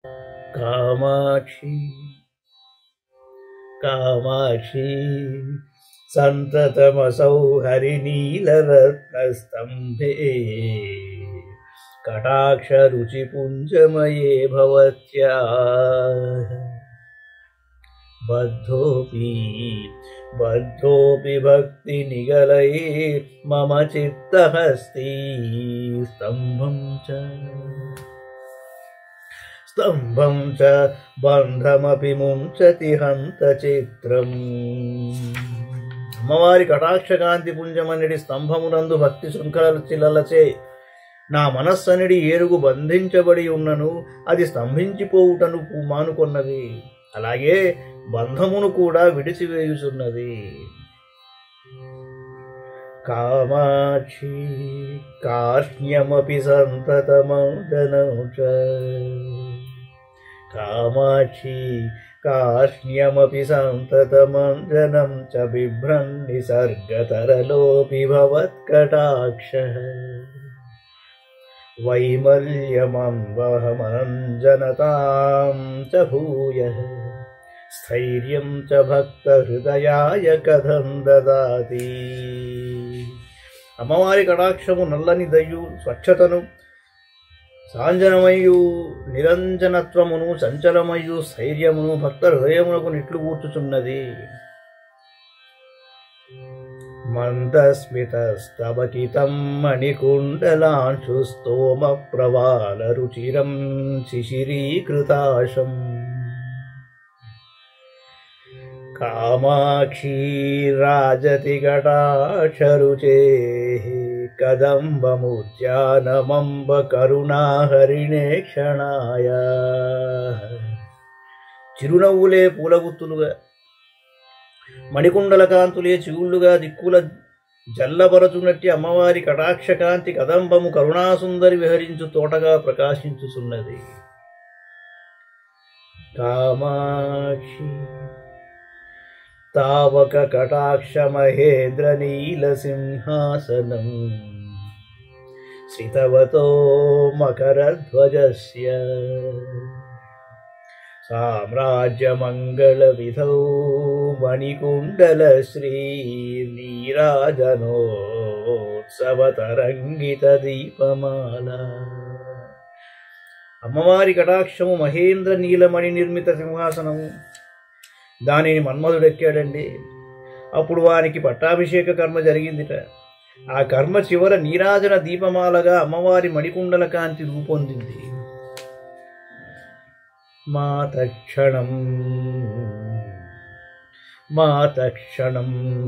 కామాక్షి కామాక్షి సంతతమసౌ హరినీలరత్నస్తంభే కటాక్షరుచిపుంజమయే భవత్యాః బద్ధోపి భక్తినిగలై మమ చిత్తహస్తి స్తంభం చ బంధమపి ముంచతి హంత చిత్రం. అమ్మవారి కటాక్షకాంతి పుంజమనిడి స్తంభమునందు భక్తి శృంఖలలచే నా మనస్సనిడి ఏరుగు బంధించబడి ఉన్నను, అది స్తంభించిపోవుటను మానుకొన్నది. అలాగే బంధమును కూడా విడిచివేయుచున్నది. కామాక్షి కార్ష్ణ్యమపి సంతతమౌజనం చ కామాక్షి కార్ష్ణ్యమపి సంతతమంజనం చ బిభ్రన్ నిసర్గతరలోపి భవత్కటాక్షః వైమల్యమంబహమంజనతాం చ భూయః స్థైర్యం చ భక్తహృదయాయ కథం దదాతి. అమ్మవారి కటాక్షము నల్లని దయ్యు స్వచ్ఛతను, సాంజనమయు నిరంజనత్వమును, చంచలమయు స్థైర్యమును భక్త హృదయమునకు నిట్లు కూర్చుచున్నది. మందస్మితస్తవకితం మణికుండలాంశు స్తోమ ప్రవాల రుచిరం శిశిరీకృతాశం కామాక్షీ రాజతి కటాక్షరుచేః కదంబముద్యానమంబ కరుణాహరిణే క్షణాయ. చిరునవ్వులే పూలగుత్తులుగా, మణికుండల కాంతులే చిగుళ్లుగా దిక్కుల జల్లబరచునట్టి అమ్మవారి కటాక్షకాంతి కదంబము కరుణాసుందరి విహరించు తోటగా ప్రకాశించుచున్నది. కామాక్షి తావక కటాక్ష మహేంద్ర నీల సింహాసనం శ్రితవతో మకరధ్వజస్య సామ్రాజ్యమంగళ విధౌ మణికుండల శ్రీ నీరాజనోత్సవతరంగిత దీపమాల. అమ్మవారి కటాక్షము మహేంద్ర నీలమణి నిర్మిత సింహాసనము. దానిని మన్మధుడెక్కాడండి. అప్పుడు వానికి పట్టాభిషేక కర్మ జరిగిందిట. ఆ కర్మ చివర నీరాజన దీపమాలగా అమ్మవారి మణికుండల కాంతి రూపొందింది. మాతక్షణం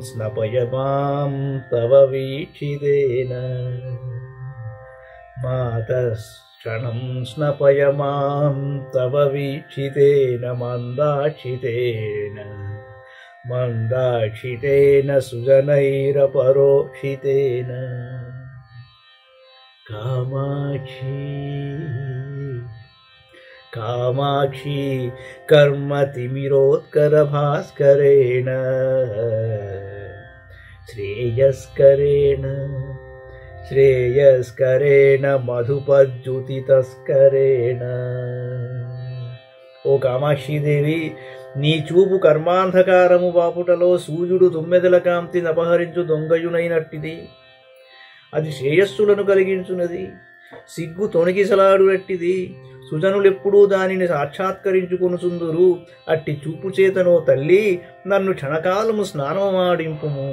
స్నపయ మాం తవ వీక్షితేన మాతక్షణం స్నపయ మాం తవ వీక్షితేన మందాక్షితేన సుజనైరపరోక్షితేన. కామాక్షి కర్మతిమిరోత్కర భాస్కరేణ శ్రేయస్కరేణ మధుపద్యుతితస్కరేణ. ఓ కామాక్షీదేవి, నీ చూపు కర్మాంధకారము బాపుటలో సూర్యుడు తుమ్మెదల కాంతిని అపహరించు దొంగయునైనట్టిది. అది శ్రేయస్సులను కలిగించున్నది, సిగ్గు తొణికిసలాడునట్టిది. సుజనులెప్పుడూ దానిని సాక్షాత్కరించుకొనుచుందురు. అట్టి చూపు చేతనో తల్లి నన్ను క్షణకాలము స్నానమాడింపుము.